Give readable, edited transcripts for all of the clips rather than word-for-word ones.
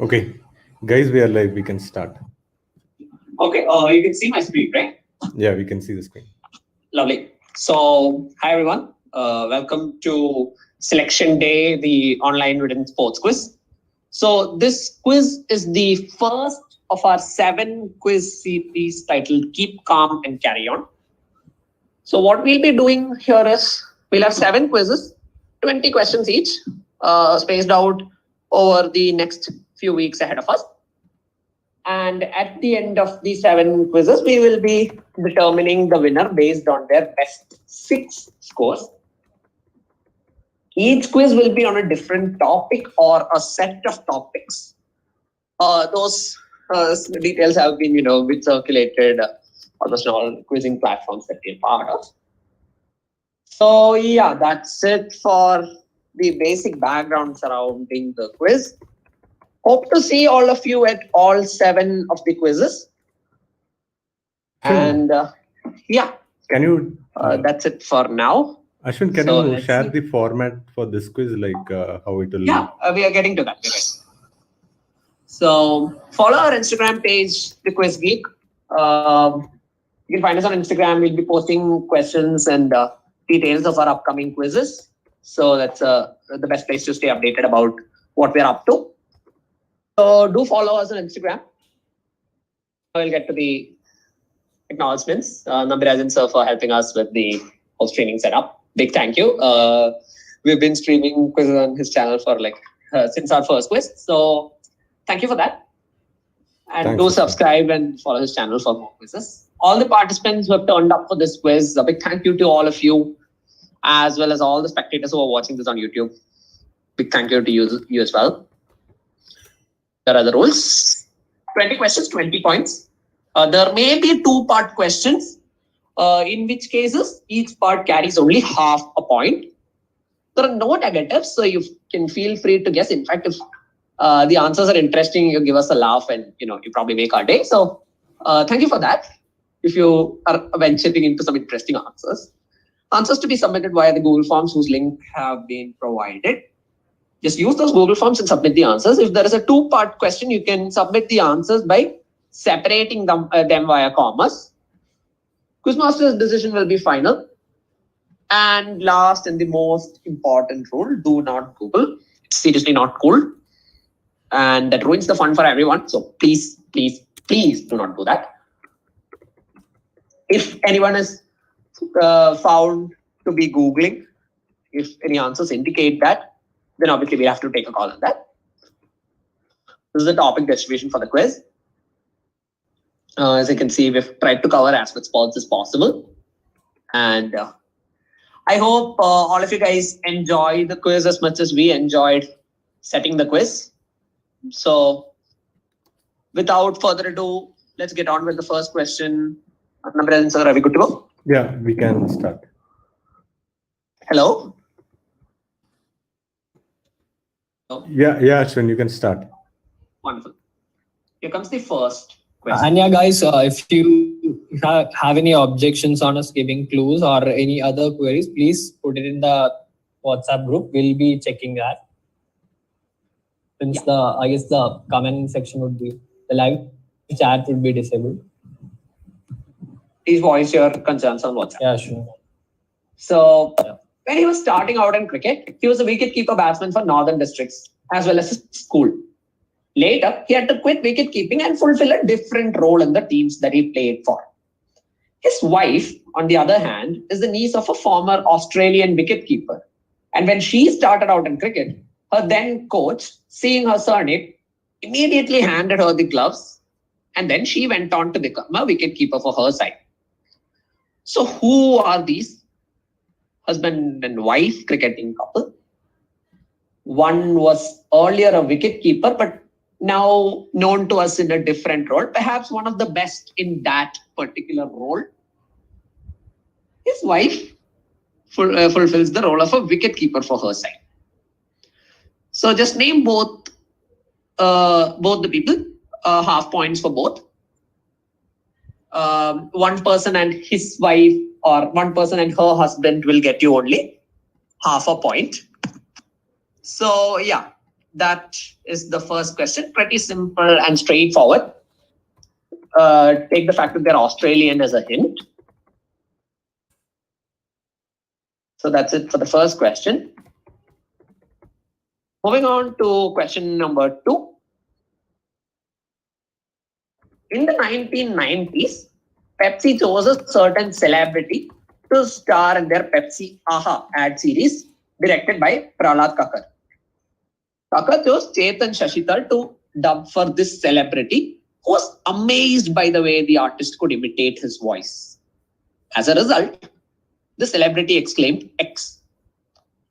Okay, guys, we are live. We can start. Okay, you can see my screen, right? Yeah, we can see the screen. Lovely. So, hi everyone. Welcome to Selection Day, the online written sports quiz. So, this quiz is the first of our 7 quiz series titled Keep Calm and Carry On. So, what we'll be doing here is we'll have 7 quizzes, 20 questions each, spaced out over the next few weeks ahead of us. And at the end of the 7 quizzes, we will be determining the winner based on their best 6 scores. Each quiz will be on a different topic or a set of topics. Those details have been, been circulated almost on all quizzing platforms that we're part of. So yeah, that's it for the basic background surrounding the quiz. Hope to see all of you at all 7 of the quizzes. And yeah, Can you, that's it for now. Ashwin, can So you let's share see. the format for this quiz, like how it will? Yeah, we are getting to that. So follow our Instagram page, the Quiz Geek. You can find us on Instagram. We'll be posting questions and details of our upcoming quizzes. So that's the best place to stay updated about what we're up to. So do follow us on Instagram. We'll get to the acknowledgements. Nambirajan sir for helping us with the host training setup. Big thank you. We've been streaming quizzes on his channel for since our first quiz. So thank you for that. And Thanks, do Ashwin. subscribe and follow his channel for more quizzes. All the participants who have turned up for this quiz, a big thank you to all of you, as well as all the spectators who are watching this on YouTube. Big thank you to you as well. There are the rules. 20 questions, 20 points. There may be 2-part questions, in which cases each part carries only half a point. There are no negatives, so you can feel free to guess. In fact, if the answers are interesting, you give us a laugh and you probably make our day. So thank you for that. If you are venturing into some interesting answers. Answers to be submitted via the Google Forms whose link have been provided. Just use those Google Forms and submit the answers. If there is a 2-part question, you can submit the answers by separating them via commas. Quizmaster's decision will be final. And last and the most important rule, do not Google. It's seriously not cool. And that ruins the fun for everyone. So please, please, please do not do that. If anyone is found to be Googling, if any answers indicate that, then obviously we have to take a call on that. This is the topic distribution for the quiz. As you can see, we've tried to cover as much sports as possible. And I hope all of you guys enjoy the quiz as much as we enjoyed setting the quiz. So without further ado, let's get on with the first question. Nambirajan sir, are we good to go? Yeah, we can start. Hello? Yeah, Ashwin, you can start. Wonderful. Here comes the first question. And yeah, guys, if you have any objections on us giving clues or any other queries, please put it in the WhatsApp group. We'll be checking that. Since I guess the comment section would be, the live chat would be disabled. Please voice your concerns on WhatsApp. Yeah, sure. So when he was starting out in cricket, he was a wicket-keeper batsman for Northern Districts as well as his school. Later, he had to quit wicket-keeping and fulfill a different role in the teams that he played for. His wife, on the other hand, is the niece of a former Australian wicket-keeper. And when she started out in cricket, her then coach, seeing her surname, immediately handed her the gloves. And then she went on to become a wicket-keeper for her side. So who are these husband and wife cricketing couple? One was earlier a wicket-keeper, but now known to us in a different role, perhaps one of the best in that particular role. His wife fulfills the role of a wicket-keeper for her side. So just name both the people, half points for both. One person and his wife or one person and her husband will get you only half a point. So yeah, that is the first question. Pretty simple and straightforward. Take the fact that they're Australian as a hint. So that's it for the first question. Moving on to question number 2. In the 1990s, Pepsi chose a certain celebrity to star in their Pepsi Aha ad series directed by Prahlad Kakar. Kakar chose Chetan Shashithal to dub for this celebrity, who was amazed by the way the artist could imitate his voice. As a result, the celebrity exclaimed X.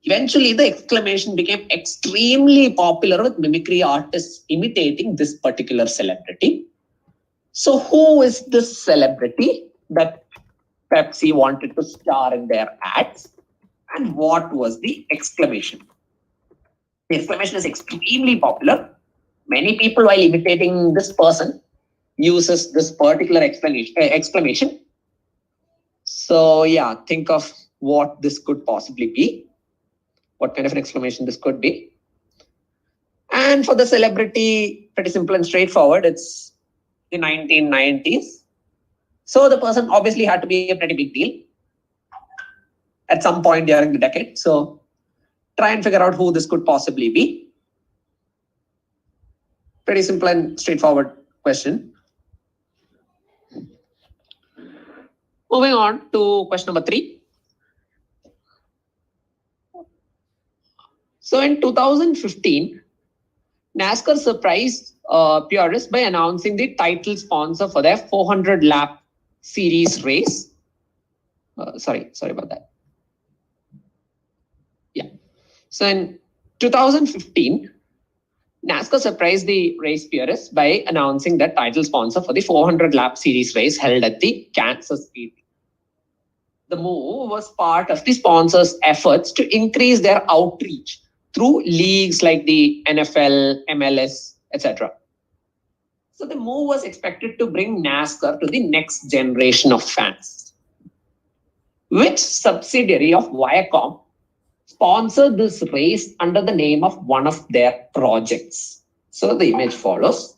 Eventually, the exclamation became extremely popular with mimicry artists imitating this particular celebrity. So who is this celebrity that Pepsi wanted to star in their ads? And what was the exclamation? The exclamation is extremely popular. Many people, while imitating this person, uses this particular exclamation. So yeah, think of what this could possibly be. What kind of an exclamation this could be. And for the celebrity, pretty simple and straightforward. It's the 1990s. So the person obviously had to be a pretty big deal at some point during the decade. So try and figure out who this could possibly be. Pretty simple and straightforward question. Moving on to question number 3. So in 2015, NASCAR surprised purists by announcing the title sponsor for their 400 lap series race. Sorry about that. Yeah. So in 2015, NASCAR surprised the race purists by announcing that title sponsor for the 400 lap series race held at the Kansas Speedway. The move was part of the sponsor's efforts to increase their outreach through leagues like the NFL, MLS, etc. So the move was expected to bring NASCAR to the next generation of fans. Which subsidiary of Viacom sponsored this race under the name of one of their projects? So the image follows.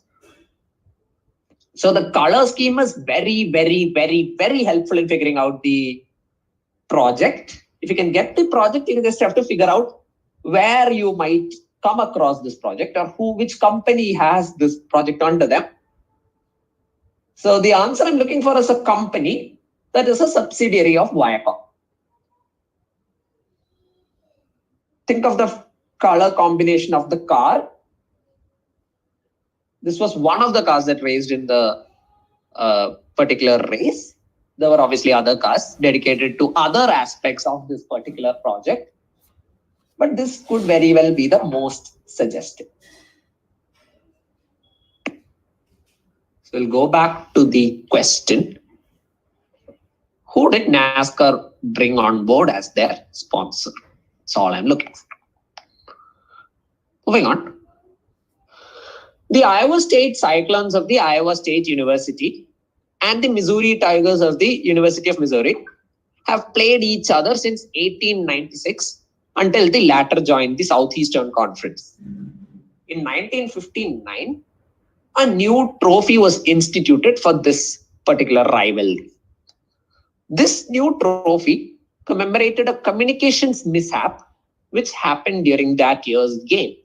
So the color scheme is very, very, very, very helpful in figuring out the project. If you can get the project, you just have to figure out where you might come across this project or which company has this project under them. So the answer I'm looking for is a company that is a subsidiary of Viacom. Think of the color combination of the car. This was one of the cars that raced in the particular race. There were obviously other cars dedicated to other aspects of this particular project. But this could very well be the most suggestive. So we'll go back to the question. Who did NASCAR bring on board as their sponsor? That's all I'm looking for. Moving on. The Iowa State Cyclones of the Iowa State University and the Missouri Tigers of the University of Missouri have played each other since 1896 until the latter joined the Southeastern Conference. In 1959, a new trophy was instituted for this particular rivalry. This new trophy commemorated a communications mishap which happened during that year's game,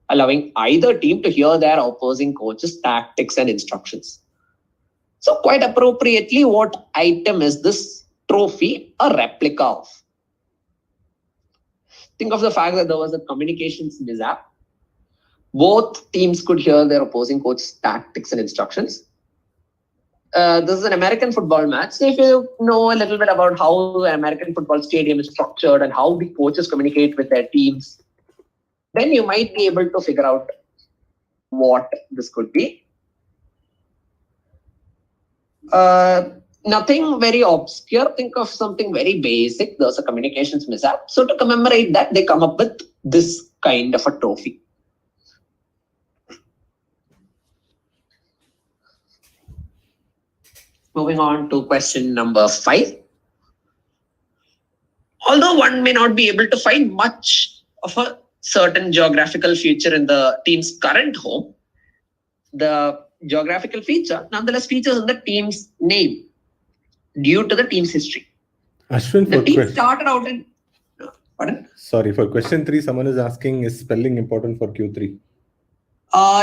allowing either team to hear their opposing coach's tactics and instructions. So quite appropriately, what item is this trophy a replica of? Think of the fact that there was a communications mishap. Both teams could hear their opposing coach's tactics and instructions. This is an American football match. So if you know a little bit about how the American football stadium is structured and how the coaches communicate with their teams, then you might be able to figure out what this could be. Nothing very obscure. Think of something very basic. There's a communications mishap. So to commemorate that, they come up with this kind of a trophy. Moving on to question number 5. Although one may not be able to find much of a certain geographical feature in the team's current home, the geographical feature nonetheless features in the team's name due to the team's history. Ashwin, The for team started out in... Pardon? Sorry, for question 3, someone is asking, is spelling important for Q3?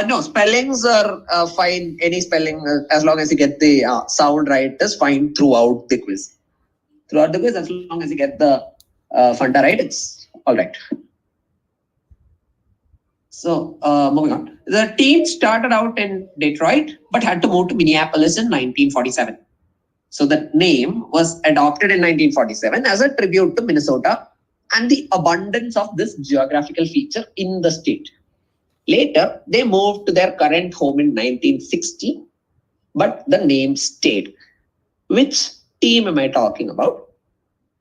No, spellings are fine. Any spelling, as long as you get the sound right, is fine throughout the quiz. Throughout the quiz, as long as you get the funda right, it's all right. So, moving on. The team started out in Detroit, but had to move to Minneapolis in 1947. So the name was adopted in 1947 as a tribute to Minnesota and the abundance of this geographical feature in the state. Later, they moved to their current home in 1960, but the name stayed. Which team am I talking about?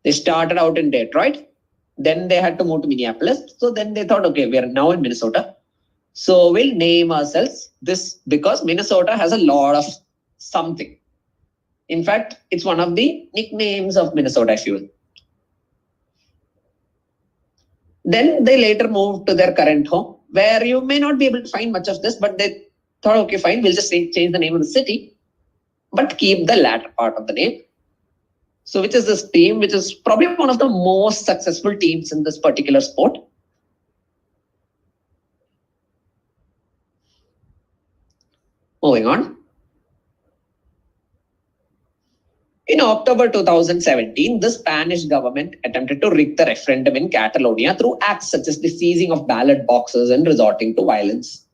They started out in Detroit, then they had to move to Minneapolis. So then they thought, okay, we are now in Minnesota. So we'll name ourselves this because Minnesota has a lot of something. In fact, it's one of the nicknames of Minnesota, if you will. Then they later moved to their current home, where you may not be able to find much of this, but they thought, okay, fine, we'll just change the name of the city, but keep the latter part of the name. So which is this team, which is probably one of the most successful teams in this particular sport. Moving on. In October 2017, the Spanish government attempted to rig the referendum in Catalonia through acts such as the seizing of ballot boxes and resorting to violence.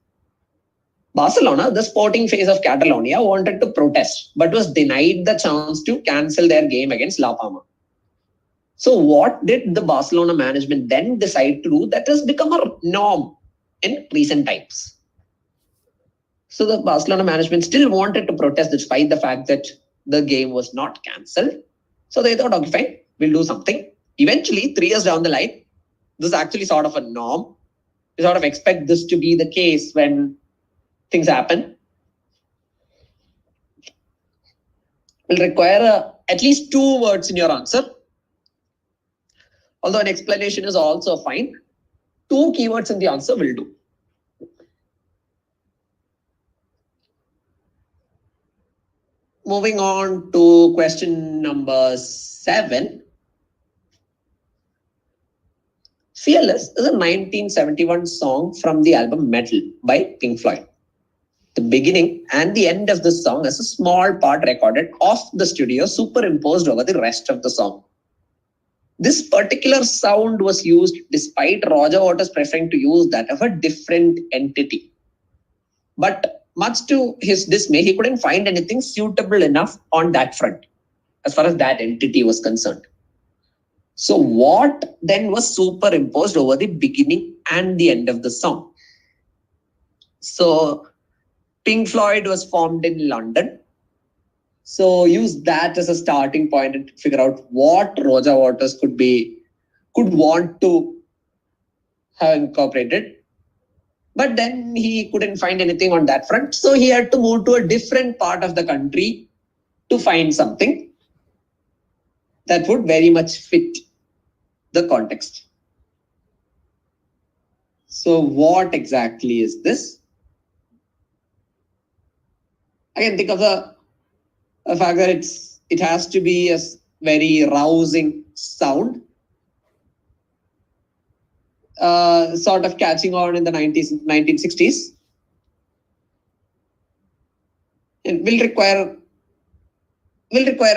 Barcelona, the sporting face of Catalonia, wanted to protest, but was denied the chance to cancel their game against La Palma. So what did the Barcelona management then decide to do that has become a norm in recent times? So the Barcelona management still wanted to protest despite the fact that the game was not cancelled. So they thought, okay, fine, we'll do something. Eventually, 3 years down the line, this is actually sort of a norm. You sort of expect this to be the case when things happen. Will require at least 2 words in your answer. Although an explanation is also fine. 2 keywords in the answer will do. Moving on to question number 7. Fearless is a 1971 song from the album Metal by Pink Floyd. The beginning and the end of this song is a small part recorded off the studio, superimposed over the rest of the song. This particular sound was used despite Roger Waters preferring to use that of a different entity. But much to his dismay, he couldn't find anything suitable enough on that front, as far as that entity was concerned. So what then was superimposed over the beginning and the end of the song? So Pink Floyd was formed in London. So use that as a starting point and figure out what Roger Waters could want to have incorporated. But then he couldn't find anything on that front. So he had to move to a different part of the country to find something that would very much fit the context. So what exactly is this? I can think of the fact that it has to be a very rousing sound. Sort of catching on in the 1960s. It will require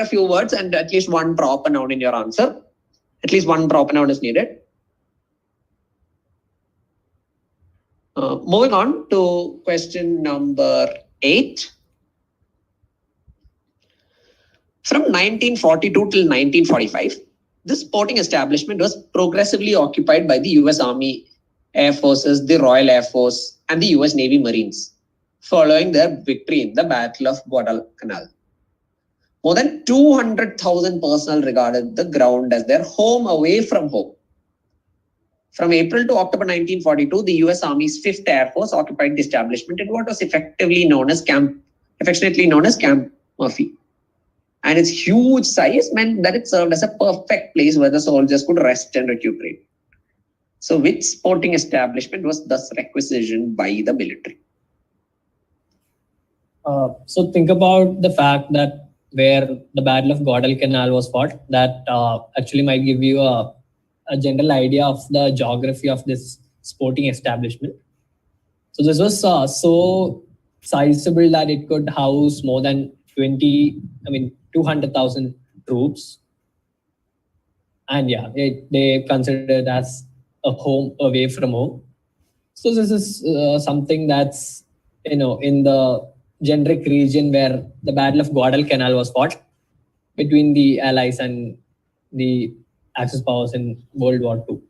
a few words and at least 1 proper noun in your answer. At least 1 proper noun is needed. Moving on to question number 8. From 1942 till 1945, this sporting establishment was progressively occupied by the US Army, Air Forces, the Royal Air Force, and the US Navy Marines, following their victory in the Battle of Guadalcanal. More than 200,000 personnel regarded the ground as their home away from home. From April to October 1942, the US Army's 5th Air Force occupied the establishment in what was affectionately known as Camp Murphy. And its huge size meant that it served as a perfect place where the soldiers could rest and recuperate. So which sporting establishment was thus requisitioned by the military? So think about the fact that where the Battle of Guadalcanal was fought, that actually might give you a general idea of the geography of this sporting establishment. So this was so sizable that it could house more than 200,000 troops. And yeah, they consider it as a home away from home. So this is something that's, in the generic region where the Battle of Guadalcanal was fought between the Allies and the Axis powers in World War II.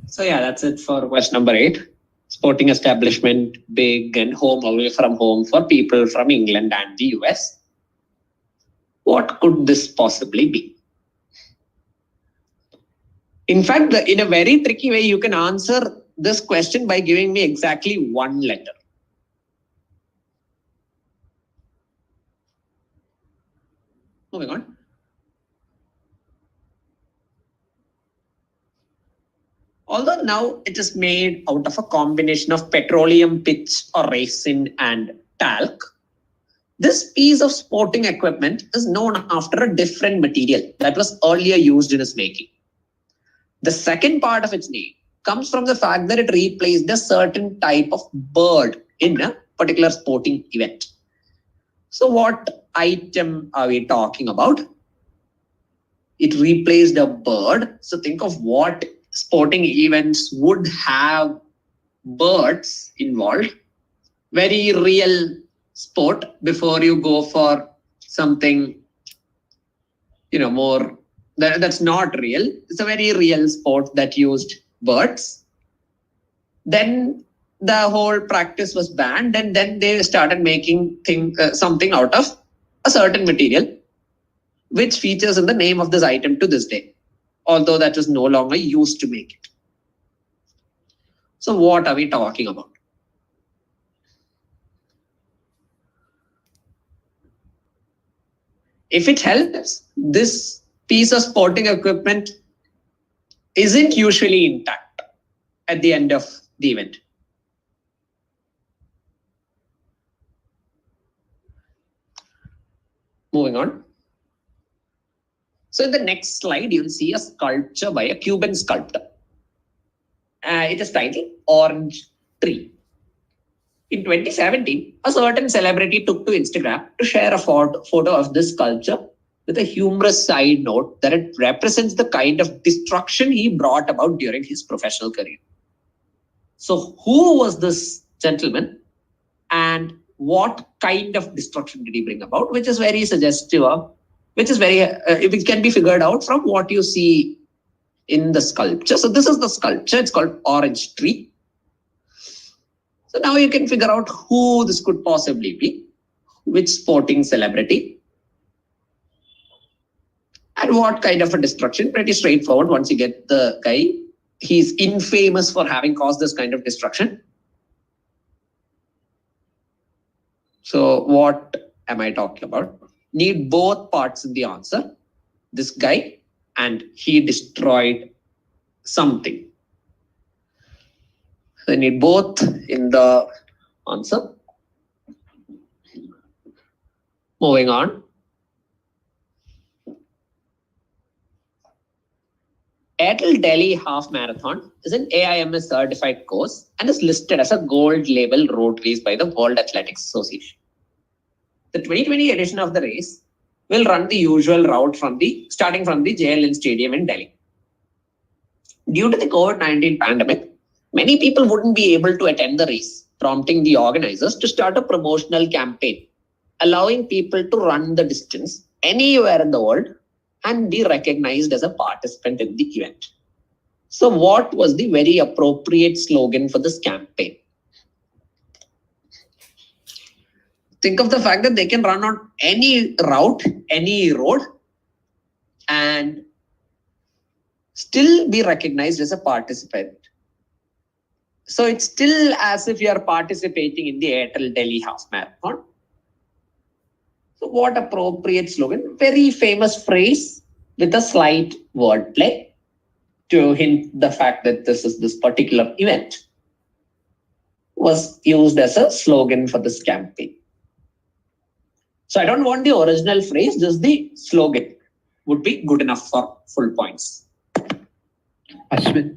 So yeah, that's it for question number 8. Sporting establishment, big and home away from home for people from England and the US. What could this possibly be? In fact, in a very tricky way, you can answer this question by giving me exactly one letter. Moving on. Although now it is made out of a combination of petroleum pitch or resin and talc, this piece of sporting equipment is known after a different material that was earlier used in its making. The second part of its name comes from the fact that it replaced a certain type of bird in a particular sporting event. So what item are we talking about? It replaced a bird. So think of what sporting events would have birds involved. Very real sport before you go for something, more that's not real. It's a very real sport that used birds. Then the whole practice was banned, and then they started making something out of a certain material, which features in the name of this item to this day, although that was no longer used to make it. So what are we talking about? If it helps, this piece of sporting equipment isn't usually intact at the end of the event. Moving on. So in the next slide, you'll see a sculpture by a Cuban sculptor. It is titled Orange Tree. In 2017, a certain celebrity took to Instagram to share a photo of this sculpture with a humorous side note that it represents the kind of destruction he brought about during his professional career. So who was this gentleman and what kind of destruction did he bring about, which is very suggestive of, which can be figured out from what you see in the sculpture. So this is the sculpture. It's called Orange Tree. So now you can figure out who this could possibly be, which sporting celebrity, and what kind of a destruction. Pretty straightforward once you get the guy. He's infamous for having caused this kind of destruction. So what am I talking about? Need both parts in the answer. This guy and he destroyed something. So I need both in the answer. Moving on. Airtel Delhi Half Marathon is an AIMS certified course and is listed as a gold label road race by the World Athletics Association. The 2020 edition of the race will run the usual route starting from the JLN Stadium in Delhi. Due to the COVID-19 pandemic, many people wouldn't be able to attend the race, prompting the organizers to start a promotional campaign, allowing people to run the distance anywhere in the world and be recognized as a participant in the event. So what was the very appropriate slogan for this campaign? Think of the fact that they can run on any route, any road, and still be recognized as a participant. So it's still as if you are participating in the Airtel Delhi Half Marathon. So what appropriate slogan? Very famous phrase with a slight wordplay to hint the fact that this particular event was used as a slogan for this campaign. So I don't want the original phrase, just the slogan would be good enough for full points. Ashwin,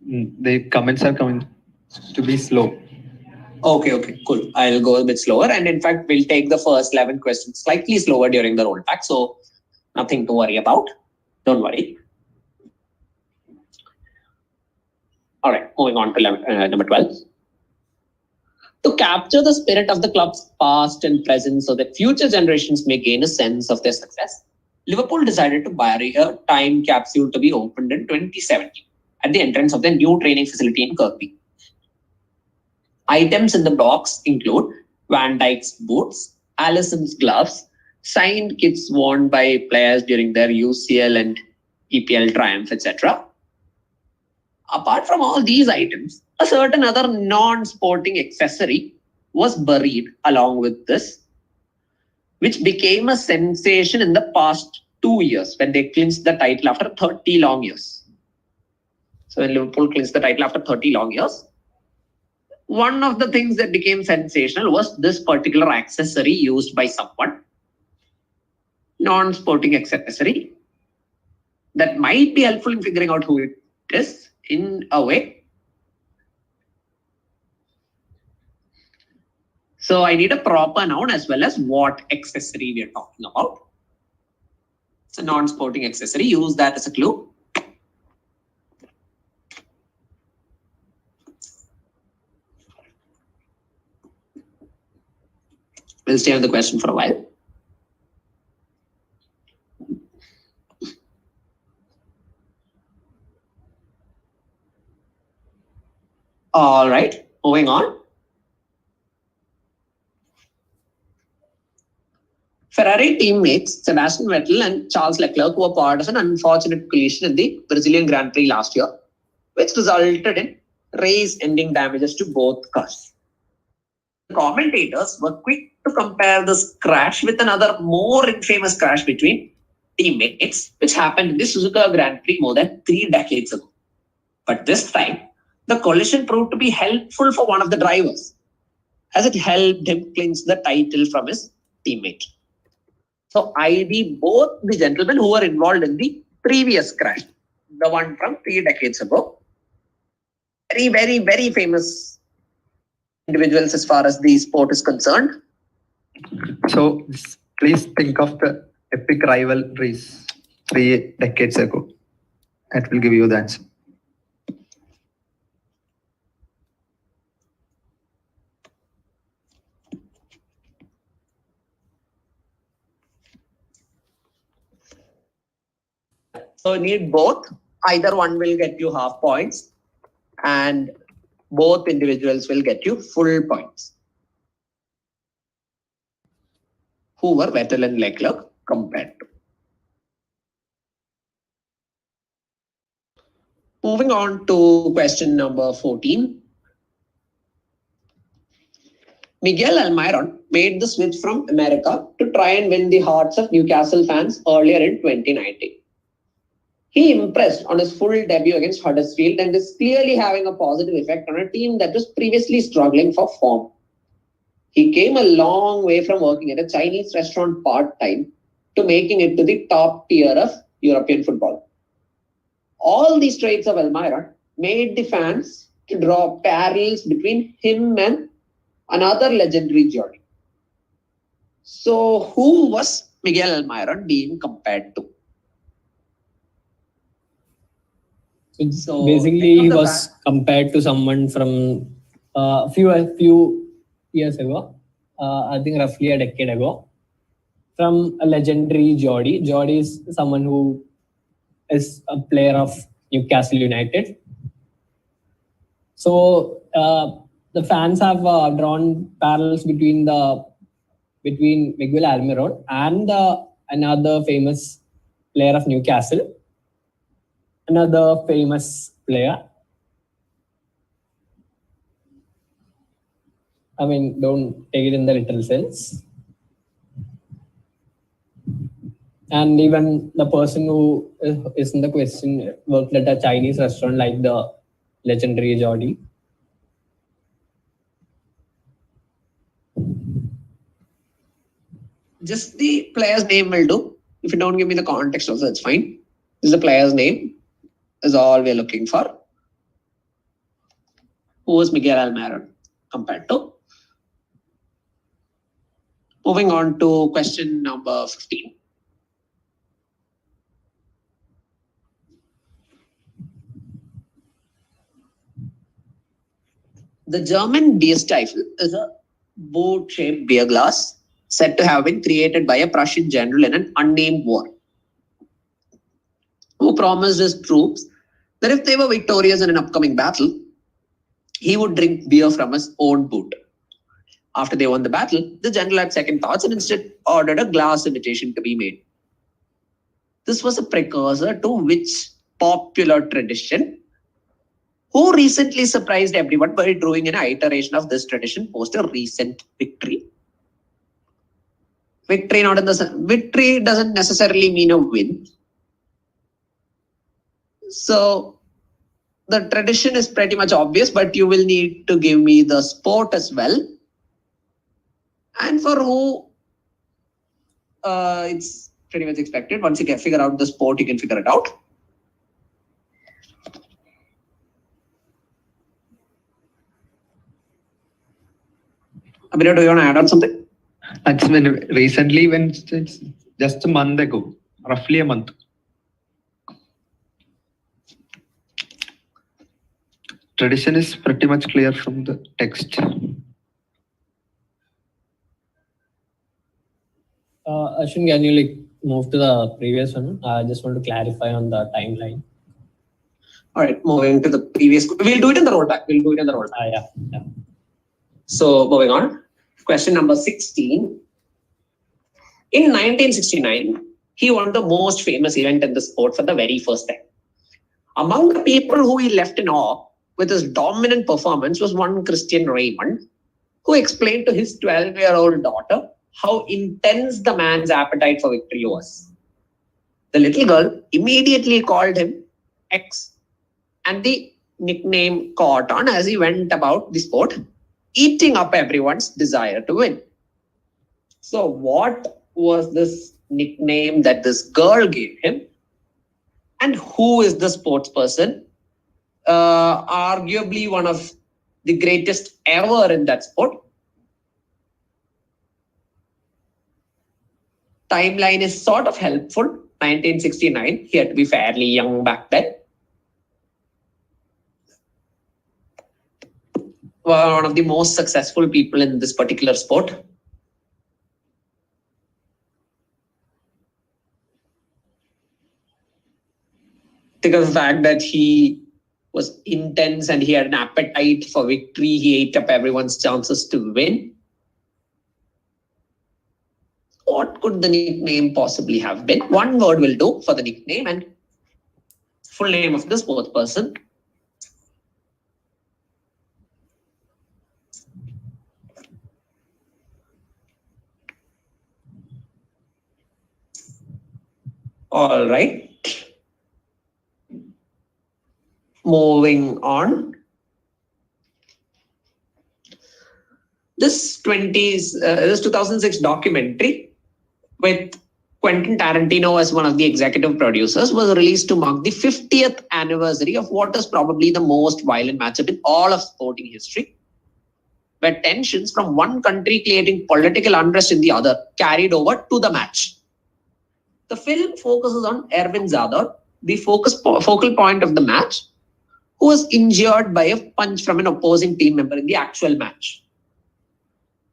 the comments are coming to be slow. Okay, cool. I'll go a bit slower. And in fact, we'll take the first 11 questions slightly slower during the rollback. So nothing to worry about. Don't worry. All right, moving on to number 12. To capture the spirit of the club's past and present so that future generations may gain a sense of their success, Liverpool decided to buy a time capsule to be opened in 2017 at the entrance of the new training facility in Kirkby. Items in the box include Van Dijk's boots, Alisson's gloves, signed kits worn by players during their UCL and EPL triumph, etc. Apart from all these items, a certain other non-sporting accessory was buried along with this, which became a sensation in the past 2 years when they clinched the title after 30 long years. So when Liverpool clinched the title after 30 long years, one of the things that became sensational was this particular accessory used by someone, non-sporting accessory, that might be helpful in figuring out who it is in a way. So I need a proper noun as well as what accessory we are talking about. It's a non-sporting accessory. Use that as a clue. We'll stay on the question for a while. All right, moving on. Ferrari teammates Sebastian Vettel and Charles Leclerc were part of an unfortunate collision in the Brazilian Grand Prix last year, which resulted in race-ending damages to both cars. The commentators were quick to compare this crash with another more infamous crash between teammates, which happened in the Suzuka Grand Prix more than 3 decades ago. But this time, the collision proved to be helpful for one of the drivers, as it helped him clinch the title from his teammate. So I.e. both the gentlemen who were involved in the previous crash, the one from 3 decades ago, very famous individuals as far as the sport is concerned. So please think of the epic rivalries 3 decades ago. That will give you the answer. So you need both. Either one will get you half points and both individuals will get you full points. Who were Vettel and Leclerc compared to? Moving on to question number 14. Miguel Almiron made the switch from America to try and win the hearts of Newcastle fans earlier in 2019. He impressed on his full debut against Huddersfield and is clearly having a positive effect on a team that was previously struggling for form. He came a long way from working at a Chinese restaurant part-time to making it to the top tier of European football. All these traits of Almiron made the fans to draw parallels between him and another legendary Geordie. So who was Miguel Almiron being compared to? So basically, he was compared to someone from a few years ago. I think roughly a decade ago, from a legendary Geordie. Geordie is someone who is a player of Newcastle United. So the fans have drawn parallels between Miguel Almiron and another famous player of Newcastle. Another famous player. I mean, don't take it in the literal sense. And even the person who is in the question worked at a Chinese restaurant like the legendary Jordi. Just the player's name will do. If you don't give me the context also, it's fine. This is the player's name is all we're looking for. Who is Miguel Almiron compared to? Moving on to question number 15. The German Bierstiefel is a boat-shaped beer glass said to have been created by a Prussian general in an unnamed war, who promised his troops that if they were victorious in an upcoming battle, he would drink beer from his own boot. After they won the battle, the general had second thoughts and instead ordered a glass imitation to be made. This was a precursor to which popular tradition, who recently surprised everyone by drawing an iteration of this tradition post a recent victory. Victory doesn't necessarily mean a win. So the tradition is pretty much obvious, but you will need to give me the sport as well. And for who it's pretty much expected. Once you can figure out the sport, you can figure it out. Abhinav, do you want to add on something? It's been recently, when it's just a month ago, roughly a month. Tradition is pretty much clear from the text. Ashwin, can you move to the previous one? I just want to clarify on the timeline. All right, moving to the previous. We'll do it in the rollback. Yeah. So moving on. Question number 16. In 1969, he won the most famous event in the sport for the very first time. Among the people who he left in awe with his dominant performance was one Christian Raymond, who explained to his 12-year-old daughter how intense the man's appetite for victory was. The little girl immediately called him X, and the nickname caught on as he went about the sport, eating up everyone's desire to win. So what was this nickname that this girl gave him? And who is the sports person? Arguably one of the greatest ever in that sport. Timeline is sort of helpful. 1969, he had to be fairly young back then. One of the most successful people in this particular sport. Think of the fact that he was intense and he had an appetite for victory. He ate up everyone's chances to win. What could the nickname possibly have been? One word will do for the nickname and full name of the sports person. All right. Moving on. This 2006 documentary with Quentin Tarantino as one of the executive producers was released to mark the 50th anniversary of what is probably the most violent matchup in all of sporting history, where tensions from one country creating political unrest in the other carried over to the match. The film focuses on Erwin Zador, the focal point of the match, who was injured by a punch from an opposing team member in the actual match.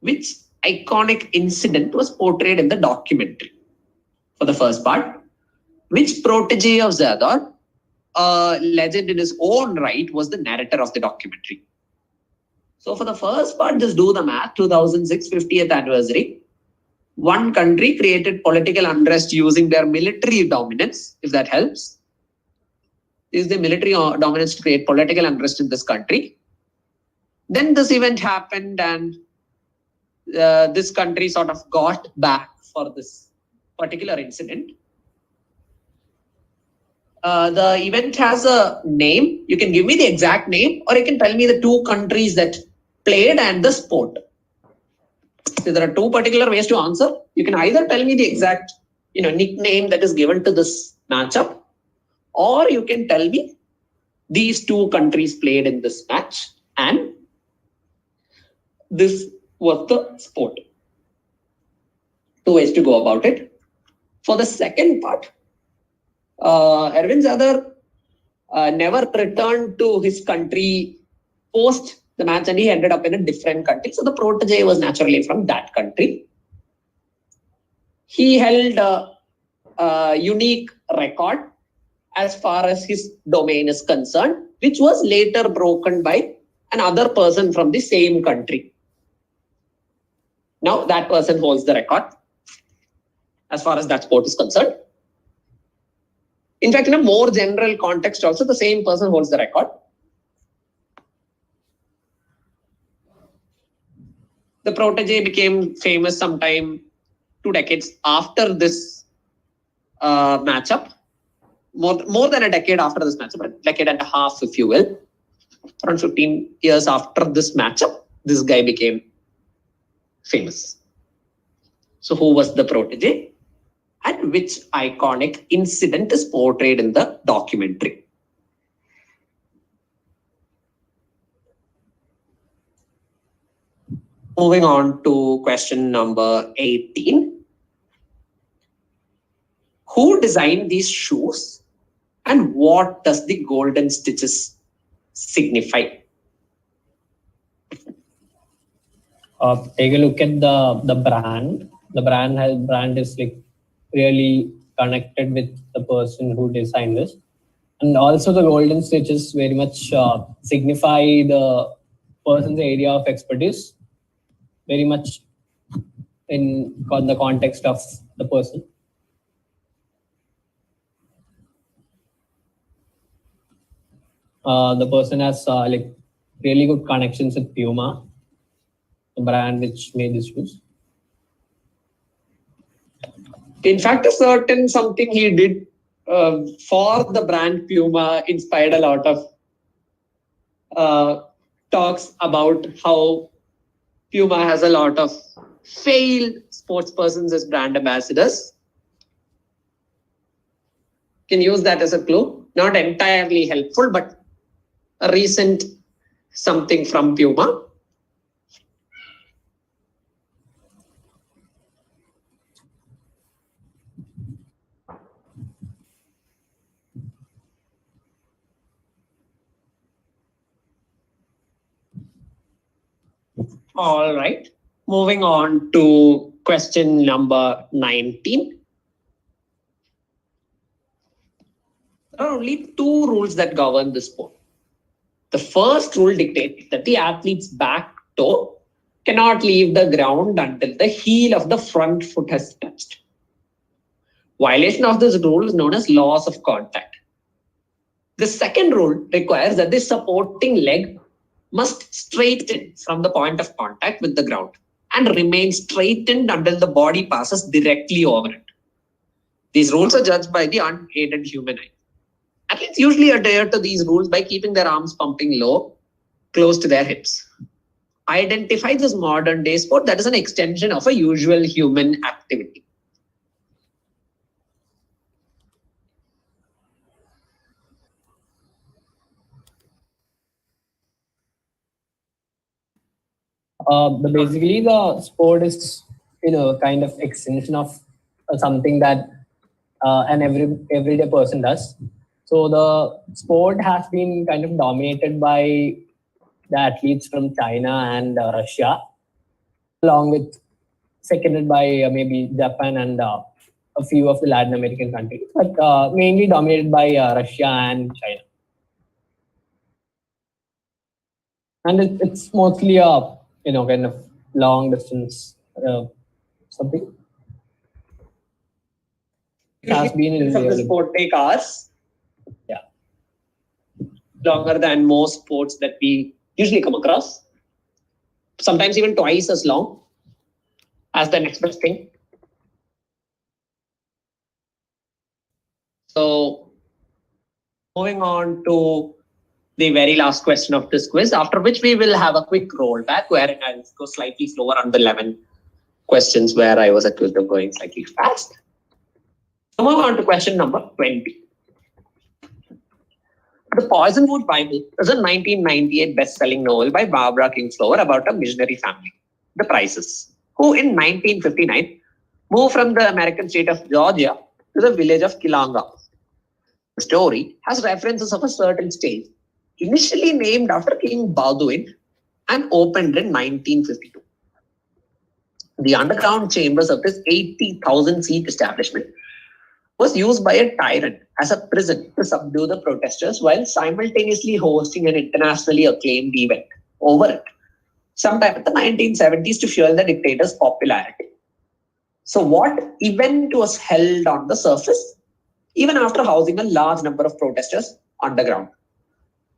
Which iconic incident was portrayed in the documentary? For the first part, which protege of Zador, a legend in his own right, was the narrator of the documentary? So for the first part, just do the math. 2006 50th anniversary. One country created political unrest using their military dominance, if that helps. Is the military dominance to create political unrest in this country? Then this event happened and this country sort of got back for this particular incident. the event has a name. You can give me the exact name, or you can tell me the two countries that played and the sport. So there are two particular ways to answer. You can either tell me the exact, nickname that is given to this matchup, or you can tell me these two countries played in this match and this was the sport. Two ways to go about it. For the second part, Arvind Zadar never returned to his country post the match, and he ended up in a different country. So the protege was naturally from that country. He held a unique record as far as his domain is concerned, which was later broken by another person from the same country. Now that person holds the record as far as that sport is concerned. In fact, in a more general context also, the same person holds the record. The protege became famous sometime 2 decades after this matchup. More than a decade after this matchup, a decade and a half, if you will. Around 15 years after this matchup, this guy became famous. So who was the protege? And which iconic incident is portrayed in the documentary? Moving on to question number 18. Who designed these shoes and what does the golden stitches signify? Take a look at the brand. The brand is like really connected with the person who designed this, and also the golden stitches very much signify the person's area of expertise, very much in the context of the person. The person has like really good connections with Puma, the brand which made these shoes. In fact, a certain something he did for the brand Puma inspired a lot of talks about how Puma has a lot of failed sports persons as brand ambassadors. Can use that as a clue. Not entirely helpful, but a recent something from Puma. All right. Moving on to question number 19. There are only two rules that govern the sport. The first rule dictates that the athlete's back toe cannot leave the ground until the heel of the front foot has touched. Violation of this rule is known as loss of contact. The second rule requires that the supporting leg must straighten from the point of contact with the ground and remain straightened until the body passes directly over it. These rules are judged by the unaided human eye. Athletes usually adhere to these rules by keeping their arms pumping low, close to their hips. Identify this modern day sport that is an extension of a usual human activity. Basically, the sport is kind of extension of something that an everyday person does. So the sport has been kind of dominated by the athletes from China and Russia, along with seconded by maybe Japan and a few of the Latin American countries, but mainly dominated by Russia and China. And it's mostly a kind of long distance something. It has been in Some of the sport take hours. Yeah. Longer than most sports that we usually come across. Sometimes even twice as long as the next best thing. So Moving on to the very last question of this quiz, after which we will have a quick rollback wherein I'll go slightly slower on the 11 questions where I was accused of going slightly fast. So move on to question number 20. The Poisonwood Bible is a 1998 best-selling novel by Barbara Kingsolver about a missionary family, the Prices, who in 1959 moved from the American state of Georgia to the village of Kilanga. The story has references of a certain stage, initially named after King Baldwin and opened in 1952. The underground chambers of this 80,000-seat establishment was used by a tyrant as a prison to subdue the protesters while simultaneously hosting an internationally acclaimed event over it, sometime in the 1970s to fuel the dictator's popularity. So what event was held on the surface, even after housing a large number of protesters underground?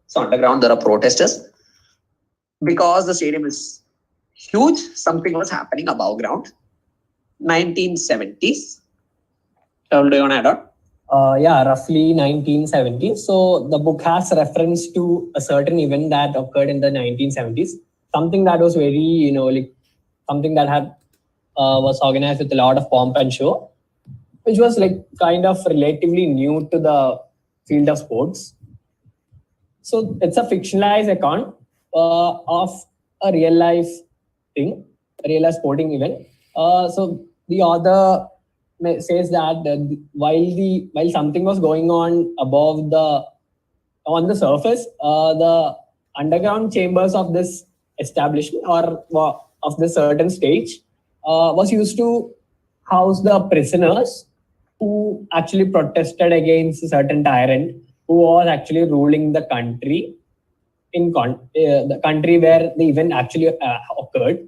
So underground, there are protesters. Because the stadium is huge, something was happening above ground. 1970s. Do you want to add on? Yeah, roughly 1970s. So the book has reference to a certain event that occurred in the 1970s. Something that was very, something that had was organized with a lot of pomp and show, which was kind of relatively new to the field of sports. So it's a fictionalized account of a real life thing, a real life sporting event. So the author says that while something was going on on the surface, the underground chambers of this establishment or of this certain stage was used to house the prisoners who actually protested against a certain tyrant who was actually ruling the country the country where the event actually occurred.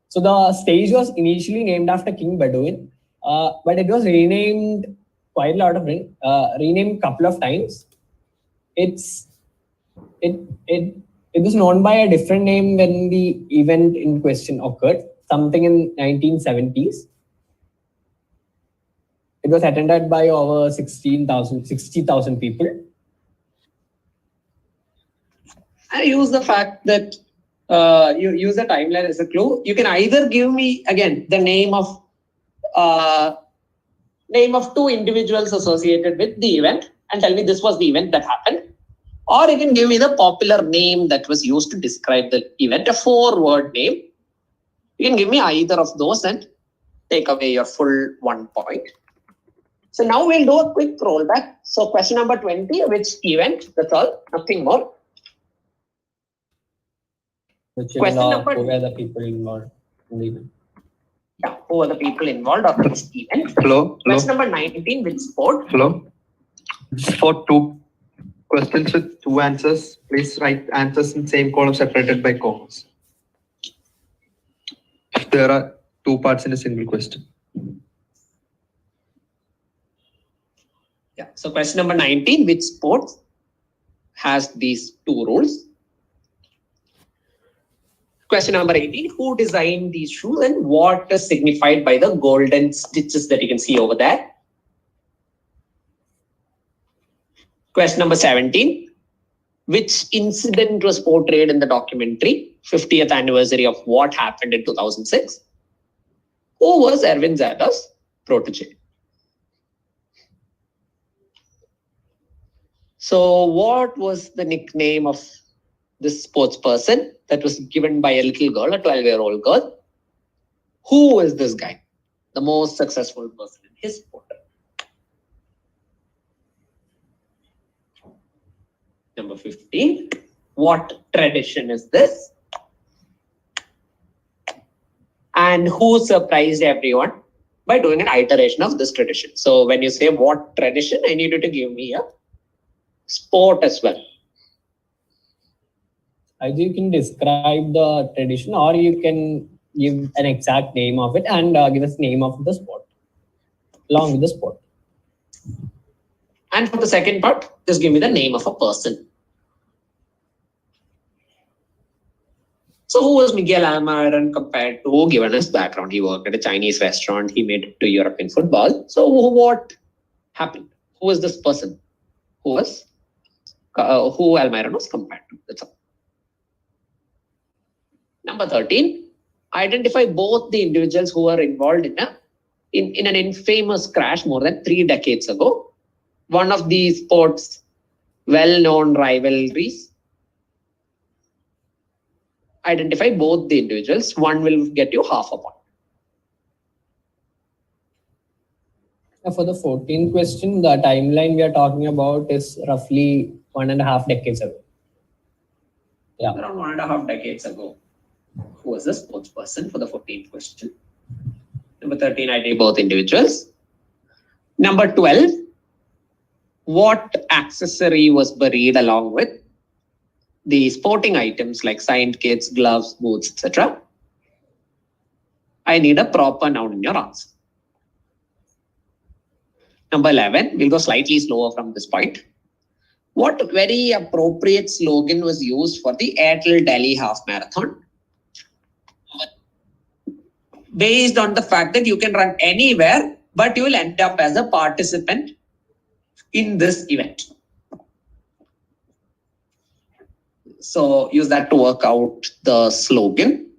So the stage was initially named after King Bedouin, but it was renamed quite a lot of renamed couple of times. It was known by a different name when the event in question occurred, something in 1970s. It was attended by over 60,000 people. I use the fact that you use the timeline as a clue. You can either give me again the name of two individuals associated with the event and tell me this was the event that happened, or you can give me the popular name that was used to describe the event, a 4-word name. You can give me either of those and take away your full 1 point. So now we'll do a quick rollback. So question number 20, which event? That's all, nothing more. Question number, who were the people involved in the event? Yeah, who were the people involved of this event? Hello. Question number 19, which sport? Hello. For 2 questions with 2 answers, please write answers in same column separated by commas. If there are 2 parts in a single question. Yeah. So question number 19, which sport has these 2 rules? Question number 18, who designed these shoes and what is signified by the golden stitches that you can see over there? Question number 17, which incident was portrayed in the documentary 50th anniversary of what happened in 2006? Who was Erwin Zada's protege? So what was the nickname of this sports person that was given by a little girl, a 12-year-old girl? Who is this guy? The most successful person in his sport. Number 15. What tradition is this? And who surprised everyone by doing an iteration of this tradition? So when you say what tradition, I need you to give me a sport as well. Either you can describe the tradition or you can give an exact name of it and give us the name of the sport along with the sport. And for the second part, just give me the name of a person. So who was Miguel Almiron compared to, given his background? He worked at a Chinese restaurant. He made it to European football. So what happened? Who is this person? who Almiron was compared to. That's all. Number 13, identify both the individuals who were involved in an infamous crash more than 3 decades ago. One of these sports' well-known rivalries. Identify both the individuals. One will get you half a point. For the 14th question, the timeline we are talking about is roughly 1.5 decades ago. Yeah. Around 1.5 decades ago. Who was the sports person for the 14th question? Number 13, ID both individuals. Number 12, what accessory was buried along with the sporting items like signed kits, gloves, boots, etc.? I need a proper noun in your answer. Number 11, we'll go slightly slower from this point. What very appropriate slogan was used for the Airtel Delhi Half Marathon? Based on the fact that you can run anywhere, but you will end up as a participant in this event. So use that to work out the slogan.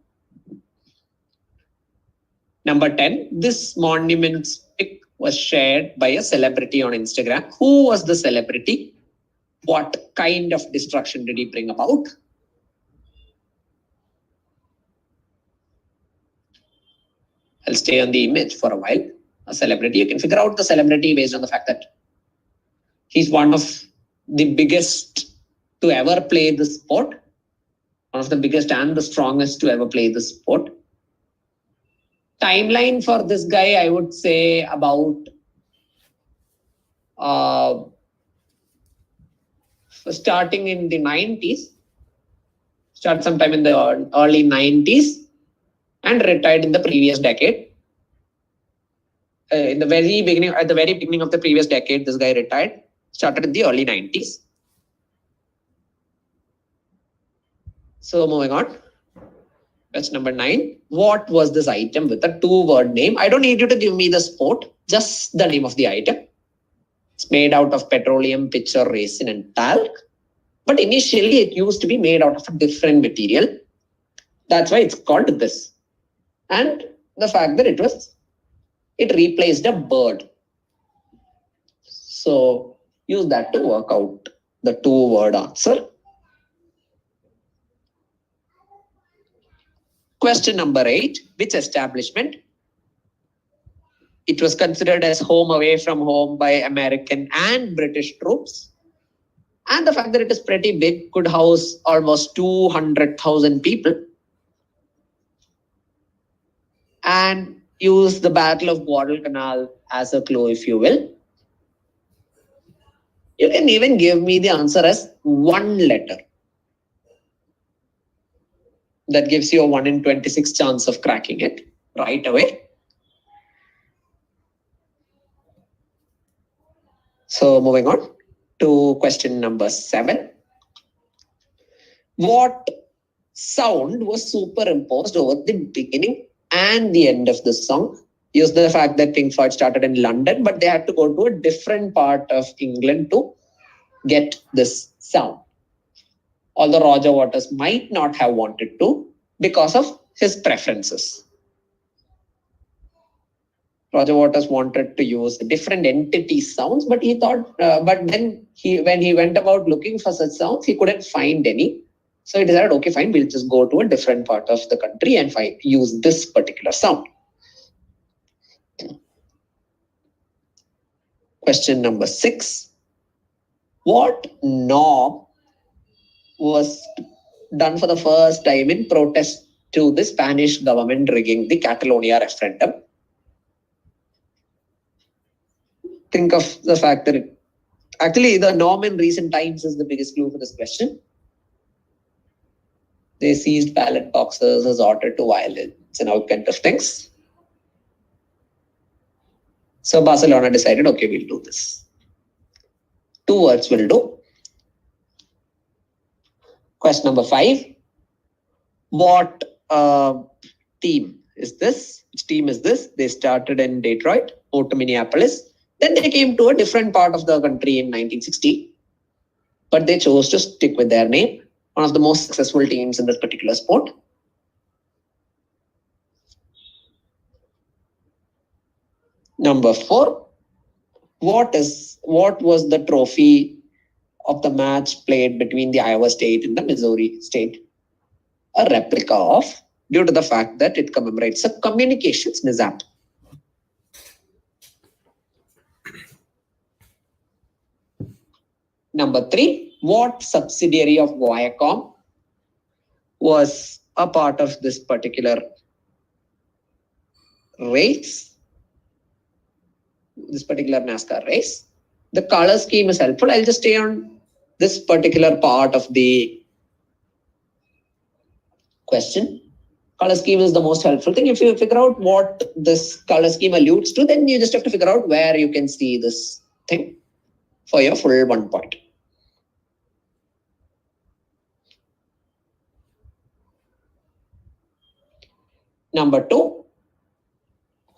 Number 10, this monument's pic was shared by a celebrity on Instagram. Who was the celebrity? What kind of destruction did he bring about? I'll stay on the image for a while. A celebrity, you can figure out the celebrity based on the fact that he's one of the biggest to ever play the sport. One of the biggest and the strongest to ever play the sport. Timeline for this guy, I would say about starting in the 90s, start sometime in the early 90s and retired in the previous decade. At the very beginning of the previous decade, this guy retired, started in the early 90s. So moving on. Question number 9. What was this item with a 2-word name? I don't need you to give me the sport, just the name of the item. It's made out of petroleum, pitcher, resin, and talc. But initially, it used to be made out of a different material. That's why it's called this. And the fact that it replaced a bird. So use that to work out the 2-word answer. Question number 8, which establishment? It was considered as home away from home by American and British troops. And the fact that it is pretty big, could house almost 200,000 people. And use the Battle of Guadalcanal as a clue, if you will. You can even give me the answer as 1 letter. That gives you a 1 in 26 chance of cracking it right away. So moving on to question number 7. What sound was superimposed over the beginning and the end of the song? Use the fact that Pink Floyd started in London, but they had to go to a different part of England to get this sound. Although Roger Waters might not have wanted to because of his preferences. Roger Waters wanted to use different entity sounds, but he thought, but then when he went about looking for such sounds, he couldn't find any. So he decided, okay, fine, we'll just go to a different part of the country and use this particular sound. Question number 6. What knob was done for the first time in protest to the Spanish government rigging the Catalonia referendum? Think of the fact that actually the norm in recent times is the biggest clue for this question. They seized ballot boxes, resorted to violence and all kinds of things. So Barcelona decided, okay, we'll do this. 2 words will do. Question number 5. What team is this? Which team is this? They started in Detroit, moved to Minneapolis. Then they came to a different part of the country in 1960. but they chose to stick with their name. One of the most successful teams in this particular sport. Number 4, what was the trophy of the match played between the Iowa State and the Missouri State? A replica of, due to the fact that it commemorates a communications mishap. Number 3, what subsidiary of Viacom was a part of this particular race, this particular NASCAR race? The color scheme is helpful. I'll just stay on this particular part of the question. Color scheme is the most helpful thing. If you figure out what this color scheme alludes to, then you just have to figure out where you can see this thing for your full 1 point. Number 2,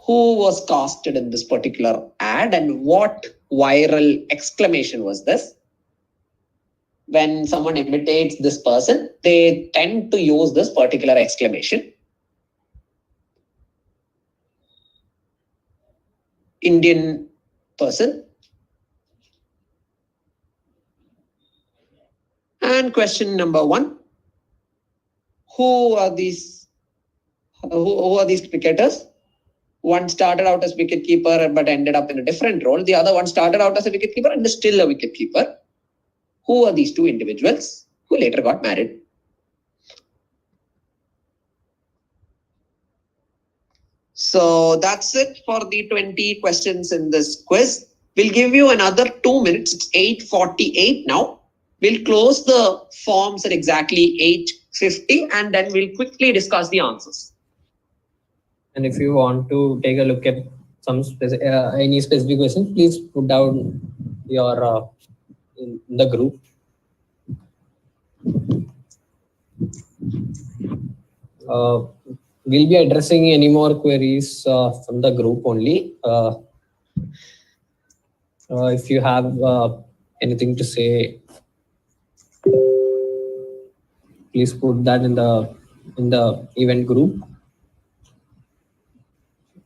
who was casted in this particular ad and what viral exclamation was this? When someone imitates this person, they tend to use this particular exclamation. Indian person. And question number 1, who are these cricketers? One started out as wicketkeeper but ended up in a different role. The other one started out as a wicketkeeper and is still a wicketkeeper. Who are these 2 individuals who later got married? So that's it for the 20 questions in this quiz. We'll give you another 2 minutes. It's 8:48 now. We'll close the forms at exactly 8:50 and then we'll quickly discuss the answers. And if you want to take a look at some any specific questions, please put down your in the group. We'll be addressing any more queries from the group only. If you have anything to say, please put that in the event group.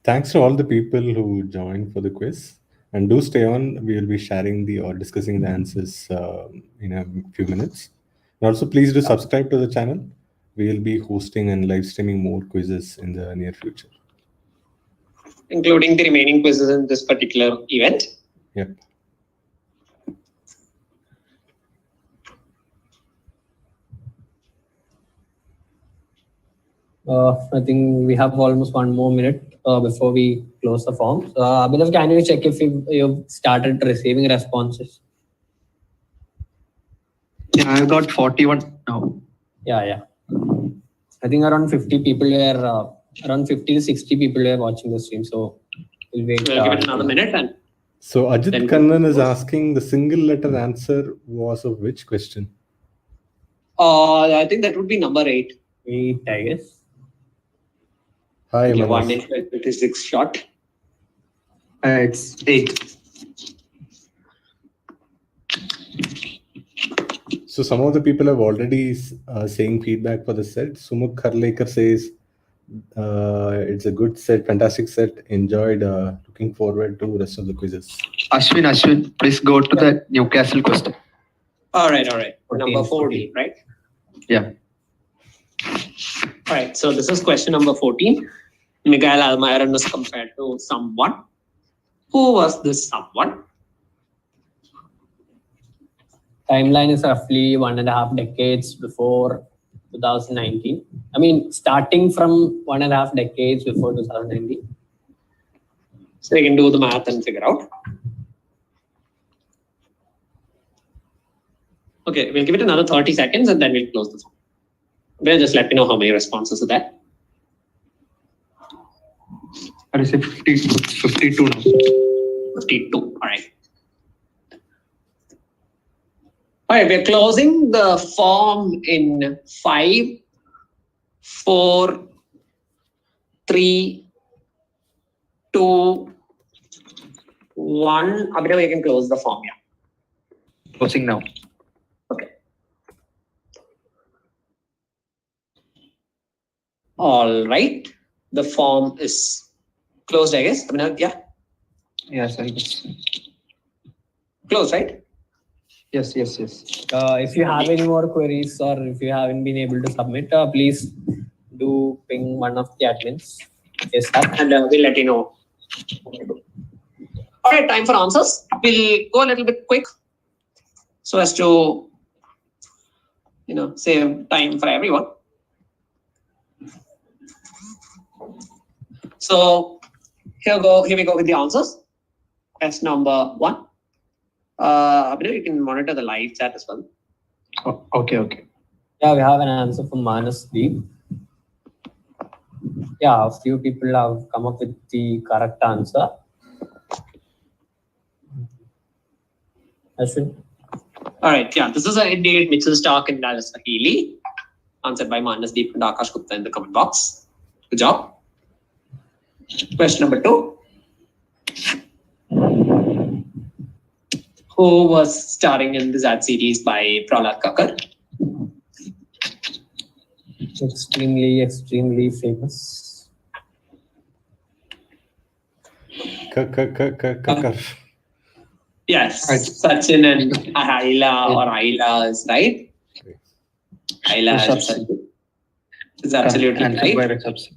Thanks to all the people who joined for the quiz. And do stay on. We will be sharing or discussing the answers in a few minutes. And also, please do subscribe to the channel. We will be hosting and live streaming more quizzes in the near future, including the remaining quizzes in this particular event. Yep. I think we have almost 1 more minute before we close the forms. Abhinav, can you check if you've started receiving responses? Yeah, I've got 41 now. Yeah. I think around 50 people were, around 50 to 60 people were watching the stream. So we'll wait. We'll give it another minute. And so Ajit Kannan is asking the single letter answer was of which question? I think that would be number 8. 8, I guess. Hi, okay, Manas. 1 in 26 shot. It's 8. So some of the people have already saying feedback for the set. Sumuk Kharlekar says it's a good set, fantastic set. Enjoyed. Looking forward to rest of the quizzes. Ashwin, please go to the Newcastle question. All right. 14, Number 14, right? Yeah. All right. So this is question number 14. Miguel Almiron was compared to someone. Who was this someone? Timeline is roughly 1.5 decades before 2019. I mean, starting from 1.5 decades before 2019. So you can do the math and figure out. Okay, we'll give it another 30 seconds and then we'll close the form. Okay, just let me know how many responses are there. I say 52 now. 52. All right. All right, we're closing the form in 5, 4, 3, 2, 1. Abhinav, you can close the form, yeah. Closing now. All right. The form is closed, I guess. Yeah, Yes, I guess. closed, right? Yes. If you have any more queries or if you haven't been able to submit, please do ping one of the admins. Yes, sir. And we'll let you know. All right, time for answers. We'll go a little bit quick so as to save time for everyone. So here we go with the answers. Test number 1. Abhinav, you can monitor the live chat as well. Oh, okay. Yeah, we have an answer from Manas Deep. Yeah, a few people have come up with the correct answer. Ashwin? All right, yeah, this is indeed Mitchell Stark and Dallas Healy, answered by Manas Deep and Akash Gupta in the comment box. Good job. Question number 2. Who was starring in this ad series by Prahlad Kakar? Extremely famous. Yes, Right. Sachin and Ahila or Ahila is right. Ahila is absolutely Answered by right. Rishabh Singh.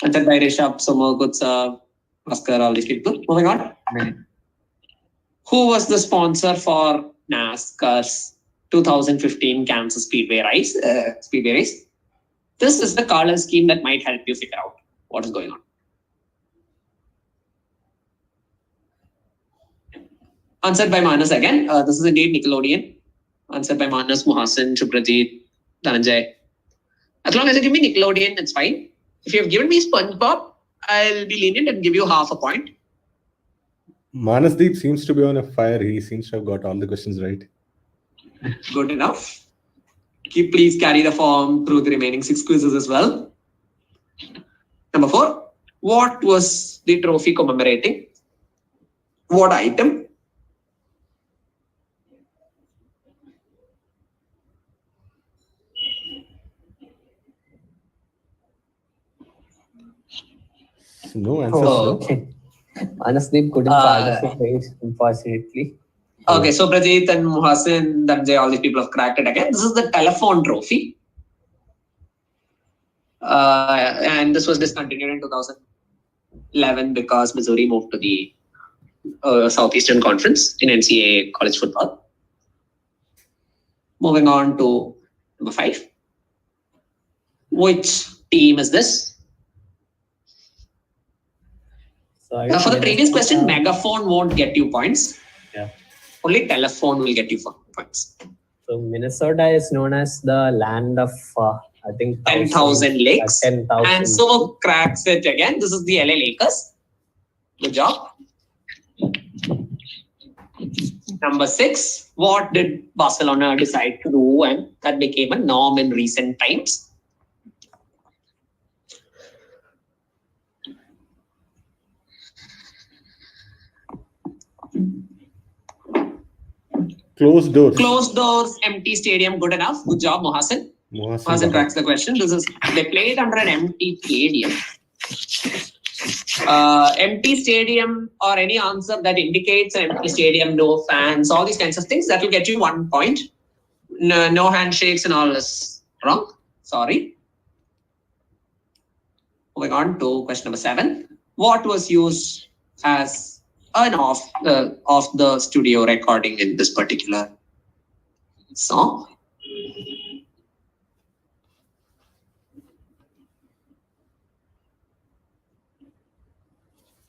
Answered by Rishabh, Sumo, Gutsa, Oscar, all these people. Moving on. Who was the sponsor for NASCAR's 2015 Kansas Speedway race? This is the color scheme that might help you figure out what is going on. Answered by Manas again. This is indeed Nickelodeon. Answered by Manas, Muhasin, Shuprajit, Dhananjay. As long as you give me Nickelodeon, it's fine. If you have given me SpongeBob, I'll be lenient and give you half a point. Manasdeep seems to be on a fire. He seems to have got all the questions right. Good enough. Please carry the form through the remaining 6 quizzes as well. Number 4. What was the trophy commemorating? What item? No answers. Oh, okay. Manasdeep couldn't participate, unfortunately. Okay, so Prajit and Muhasin, Dhananjay, all these people have cracked it again. This is the telephone trophy. And this was discontinued in 2011 because Missouri moved to the Southeastern Conference in NCAA college football. Moving on to number 5. Which team is this? So For the previous question, megaphone won't get you points. Yeah. Only telephone will get you points. So Minnesota is known as the land of, I think, 10,000 lakes. 10,000. And so cracks it again. This is the LA Lakers. Good job. Number 6. What did Barcelona decide to do and that became a norm in recent times? Closed doors. Closed doors, empty stadium. Good enough. Good job, Muhasin. Muhasin cracks the question. They played under an empty stadium. Empty stadium or any answer that indicates an empty stadium, no fans, all these kinds of things, that will get you 1 point. No handshakes and all is wrong. Sorry. Moving on to question number 7. What was used as an off the studio recording in this particular song?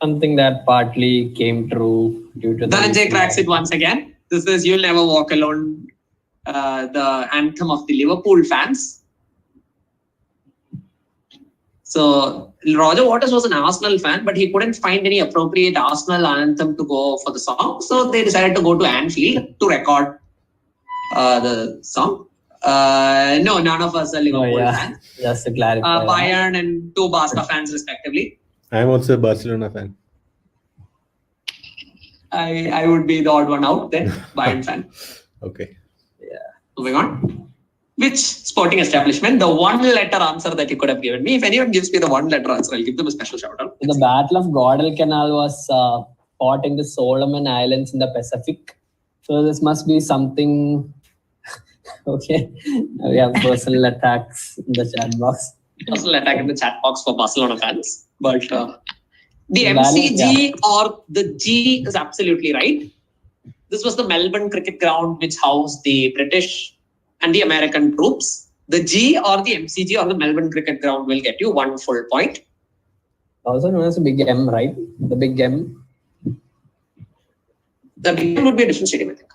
Something that partly came true due to Dhananjay cracks it once again. This is You'll Never Walk Alone, the anthem of the Liverpool fans. So Roger Waters was an Arsenal fan, but he couldn't find any appropriate Arsenal anthem to go for the song. So they decided to go to Anfield to record the song. No, none of us are Liverpool fans. Just to clarify. Bayern and 2 Barca fans respectively. I'm also a Barcelona fan. I would be the odd one out then, Bayern fan. Okay. Moving on. Which sporting establishment? The one-letter answer that you could have given me. If anyone gives me the one-letter answer, I'll give them a special shout out. The Battle of Guadalcanal was fought in the Solomon Islands in the Pacific. So this must be something. Okay, we have personal attacks in the chat box. Personal attack in the chat box for Barcelona fans. But the Balance, MCG or the G is absolutely right. This was the Melbourne cricket ground which housed the British and the American troops. The G or the MCG or the Melbourne cricket ground will get you 1 full point. Also known as the Big M, right? The Big M. The Big M would be a different stadium, I think.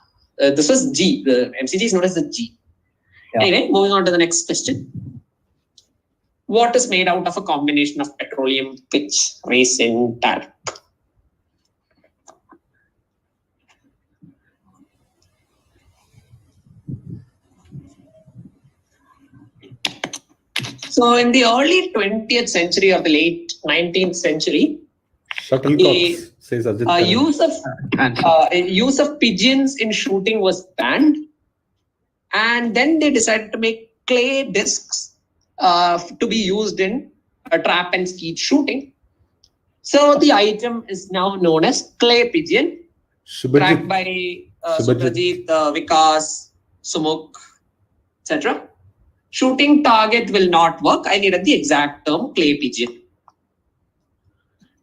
This was G. The MCG is known as the G. Yeah. Anyway, moving on to the next question. What is made out of a combination of petroleum, pitch, resin, talc? So in the early 20th century or the late 19th century, Shuttlecocks, says Ajit Karan. use of pigeons in shooting was banned, and then they decided to make clay discs to be used in trap and skeet shooting. So the item is now known as clay pigeon, cracked Shubhajit, by Shubhajit. Subrajit, Vikas, Sumukh, etc. Shooting target will not work. I needed the exact term clay pigeon.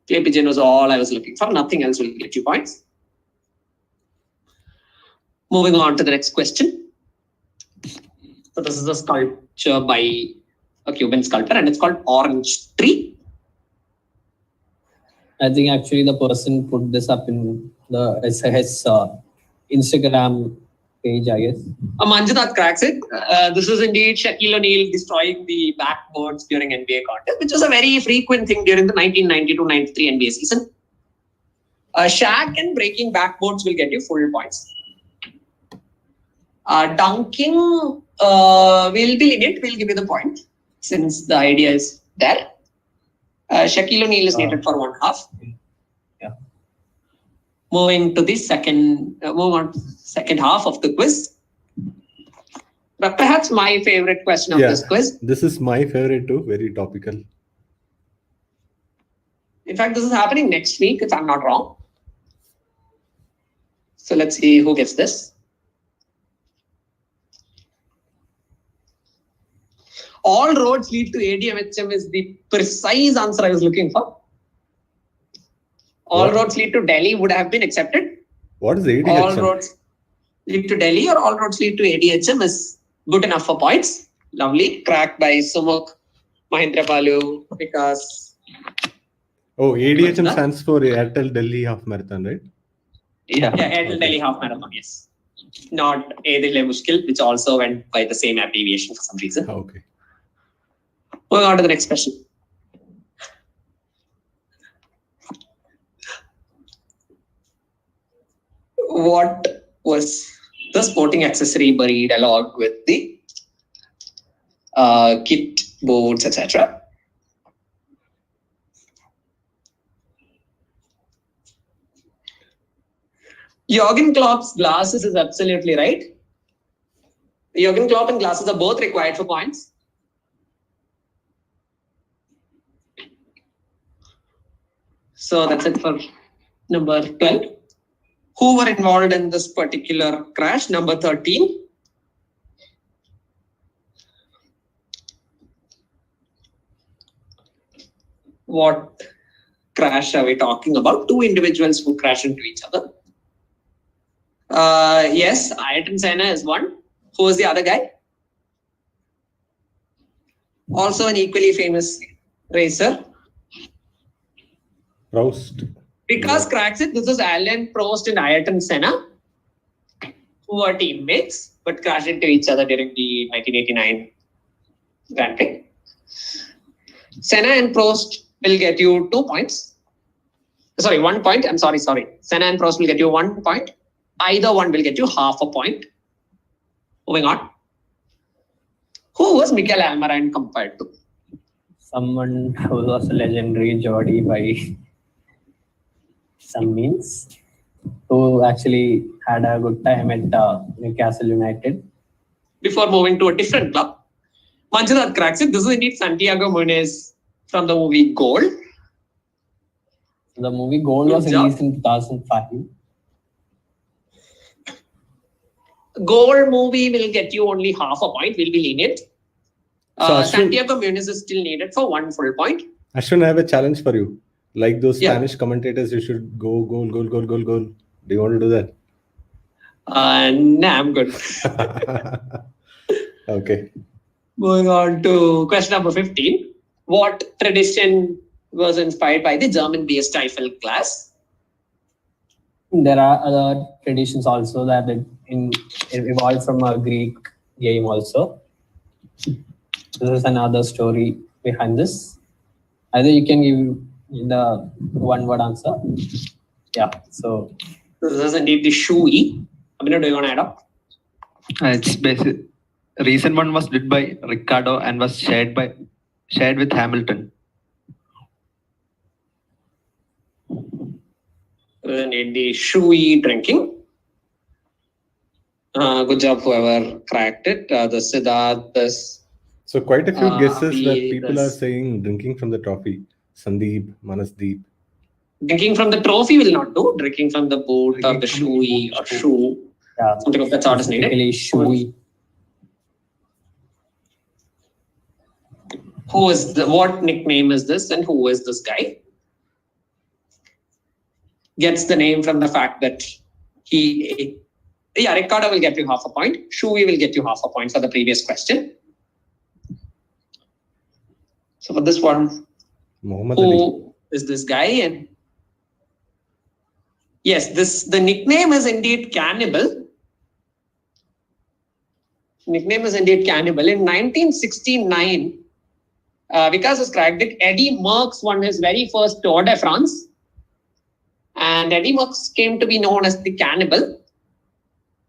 Clay pigeon was all I was looking for. Nothing else will get you points. Moving on to the next question. So this is a sculpture by a Cuban sculptor and it's called Orange Tree. I think actually the person put this up in the his Instagram page, I guess. Manjunath cracks it. This is indeed Shaquille O'Neal destroying the backboards during NBA contest, which was a very frequent thing during the 1992-93 NBA season. Shaq and breaking backboards will get you full points. Dunking will be lenient. We'll give you the point since the idea is there. Shaquille O'Neal is needed for 1/2. Yeah. Moving to the second half of the quiz. But perhaps my favorite question of this quiz. This is my favorite too, very topical. In fact, this is happening next week, if I'm not wrong. So let's see who gets this. All roads lead to ADMHM is the precise answer I was looking for. All roads lead to Delhi would have been accepted. What is ADHM? All roads lead to Delhi or all roads lead to ADHM is good enough for points. Lovely. Cracked by Sumukh, Mahindra Balu, Vikas. Oh, ADHM stands for Airtel Delhi Half Marathon, right? Yeah, Airtel Delhi Half Marathon, yes. Not Airtel Mushkil, which also went by the same abbreviation for some reason. Okay. Moving on to the next question. What was the sporting accessory buried along with the kit, boots, etc.? Jürgen Klopp's glasses is absolutely right. Jürgen Klopp and glasses are both required for points. So that's it for number 12. Who were involved in this particular crash? Number 13. What crash are we talking about? Two individuals who crash into each other. Yes, Ayrton Senna is one. Who is the other guy? Also an equally famous racer. Proust. Because cracks it, this is Alain Prost and Ayrton Senna, who are teammates but crashed into each other during the 1989 Grand Prix. Senna and Prost will get you 2 points. Sorry, 1 point. I'm sorry. Senna and Prost will get you 1 point. Either one will get you half a point. Moving on. Who was Miguel Almiron compared to? Someone who was a legendary Geordie by some means, who actually had a good time at Newcastle United. before moving to a different club. Manjunath cracks it. This is indeed Santiago Muniz from the movie Gold. The movie Gold was Good job. released in 2005. Gold movie will get you only half a point. We'll be lenient. So Ashwin- Santiago Muniz is still needed for 1 full point. Ashwin, I have a challenge for you. Like those Yeah. Spanish commentators, you should go goal, goal, goal, goal, goal. Do you want to do that? Nah, I'm good. Okay. Moving on to question number 15. What tradition was inspired by the German beer Stiefel glass? There are other traditions also that it evolved from a Greek game also. This is another story behind this. Either you can give the one-word answer. Yeah, so This is indeed the Shui. Abhinav, do you want to add up? It's basic. Recent one was did by Ricardo and was shared with Hamilton. This is indeed the Shui drinking. Good job, whoever cracked it. The Siddharth, this. So quite a few guesses that the- people this- are saying drinking from the trophy. Sandeep, Manasdeep. Drinking from the trophy will not do. Drinking from the boot or Drinking the from the Shui boot. or shoe. yeah, Something of that sort is needed. typically Shui. What nickname is this and who is this guy? Gets the name from the fact that Ricardo will get you half a point. Shui will get you half a point for the previous question. So for this one, Muhammad Ali. who is this guy? And yes, the nickname is indeed Cannibal. Nickname is indeed Cannibal. In 1969, Vikas has cracked it. Eddie Merckx won his very first Tour de France. And Eddie Merckx came to be known as the Cannibal.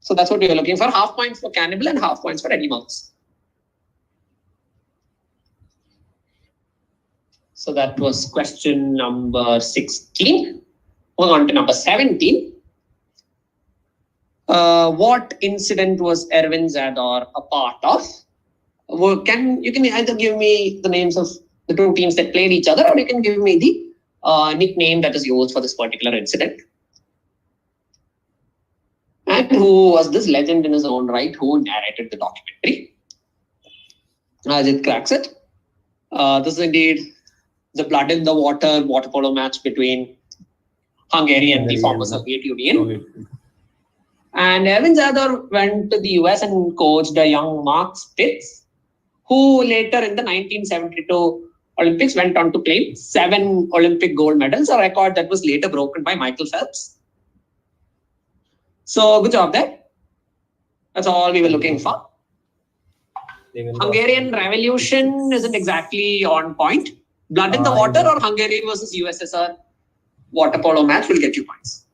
So that's what we were looking for. Half points for Cannibal and half points for Eddie Merckx. So that was question number 16. Moving on to number 17. What incident was Erwin Zador a part of? Well, you can either give me the names of the two teams that played each other, or you can give me the nickname that is used for this particular incident. And who was this legend in his own right who narrated the documentary? Ajit cracks it. This is indeed the blood in the water polo match between Hungary and the former Soviet Union. And Erwin Zador went to the US and coached a young Mark Spitz, who later in the 1972 Olympics went on to claim 7 Olympic gold medals, a record that was later broken by Michael Phelps. So good job there. That's all we were looking for. Hungarian Revolution isn't exactly on point. Blood in the water or Hungary versus USSR water polo match will get you points.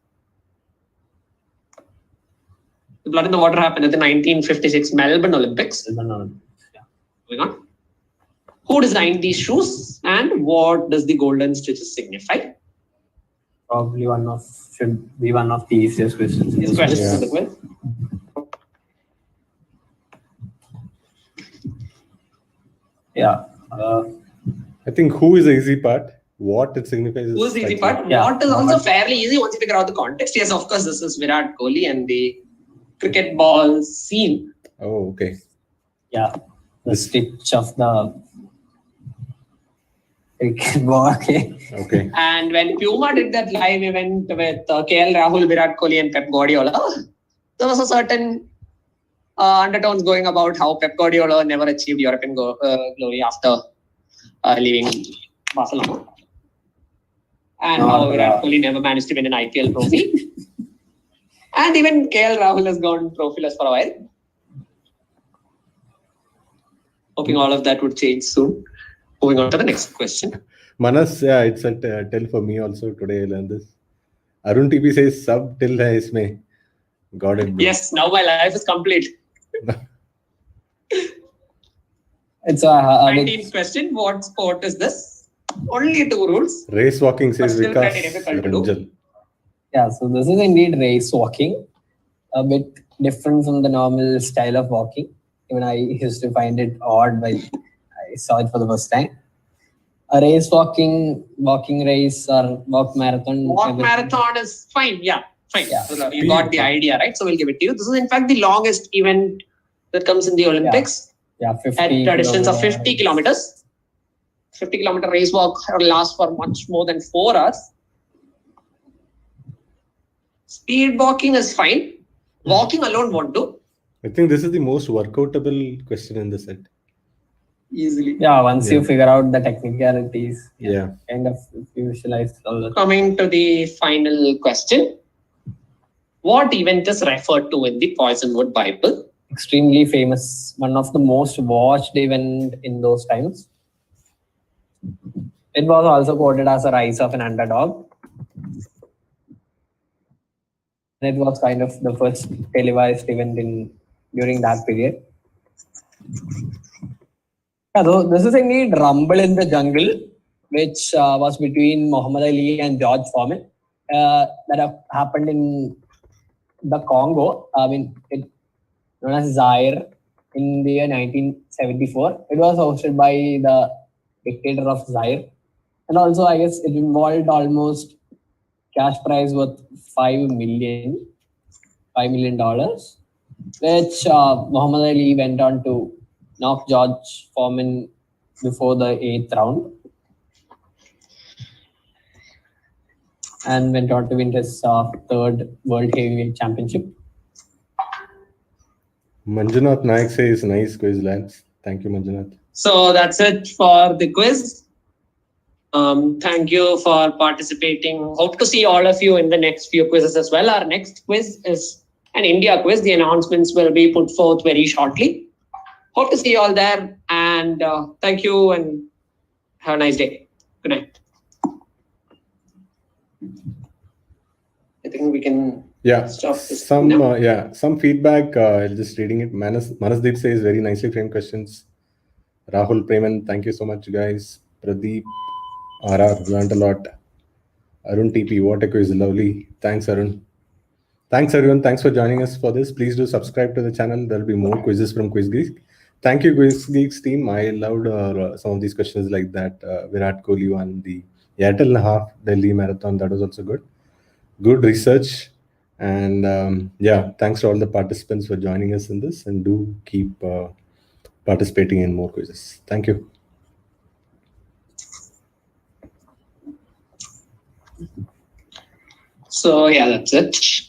The blood in the water happened at the 1956 Melbourne Olympics. Moving on. Who designed these shoes and what does the golden stitches signify? Probably should be one of the easiest questions. These questions to the quiz. Yeah. I think who is the easy part. What it signifies. Who's the easy slightly- part? Yeah. What is also fairly easy once you figure out the context. Yes, of course, this is Virat Kohli and the cricket ball scene. Oh, okay. Yeah. The stitch of the cricket ball. Okay. Okay. And when Puma did that live event with KL Rahul, Virat Kohli, and Pep Guardiola, there was a certain undertones going about how Pep Guardiola never achieved European glory after leaving Barcelona. And how Virat Kohli never managed to win an IPL trophy. And even KL Rahul has gone trophyless for a while. Hoping all of that would change soon. Moving on to the next question. Manas, yeah, it's a tell for me also today. I learned this. Arun TP says sub till hai isme. Got it, bro. Yes, now my life is complete. It's a 19th question. What sport is this? Only 2 rules. Race walking says But still Vikas very difficult to do. Ranjal. Yeah, so this is indeed race walking, a bit different from the normal style of walking. Even I used to find it odd when I saw it for the first time. A race walking race or walk marathon. Walk everything. marathon is fine. Yeah, fine. Yeah. So you got the idea, right? So we'll give it to you. This is in fact the longest event that comes in the Olympics. Yeah, 50 at a distance of 50 kilometers. kilometers. 50-kilometer race walk lasts for much more than 4 hours. Speed walking is fine. Walking alone won't do. I think this is the most workoutable question in the set. Easily. Yeah, once you Yeah. figure out the technicalities, Yeah. kind of visualize all that. Coming to the final question. What event is referred to in the Poisonwood Bible? Extremely famous, one of the most watched event in those times. It was also quoted as a rise of an underdog. It was kind of the first televised event during that period. Yeah, so this is indeed Rumble in the Jungle, which was between Muhammad Ali and George Foreman. That happened in the Congo. I mean, it known as Zaire in the year 1974. It was hosted by the dictator of Zaire. And also, I guess it involved almost cash prize worth $5 million, which Muhammad Ali went on to knock George Foreman before the 8th round and went on to win his third World Heavyweight Championship. Manjunath Naik says, nice quiz, lads. Thank you, Manjunath. So that's it for the quiz. Thank you for participating. Hope to see all of you in the next few quizzes as well. Our next quiz is an India quiz. The announcements will be put forth very shortly. Hope to see you all there. And thank you and have a nice day. Good night. I think we can stop this. Some feedback. I'll just reading it. Manasdeep says very nicely framed questions. Rahul Preman, thank you so much, guys. Pradeep RR, learned a lot. Arun TP, what a quiz, lovely. Thanks, Arun. Thanks, everyone. Thanks for joining us for this. Please do subscribe to the channel. There'll be more quizzes from Quiz Geeks. Thank you, Quiz Geeks team. I loved some of these questions like that. Virat Kohli won the Airtel half Delhi marathon. That was also good. Good research. And thanks to all the participants for joining us in this. And do keep participating in more quizzes. Thank you. So, that's it.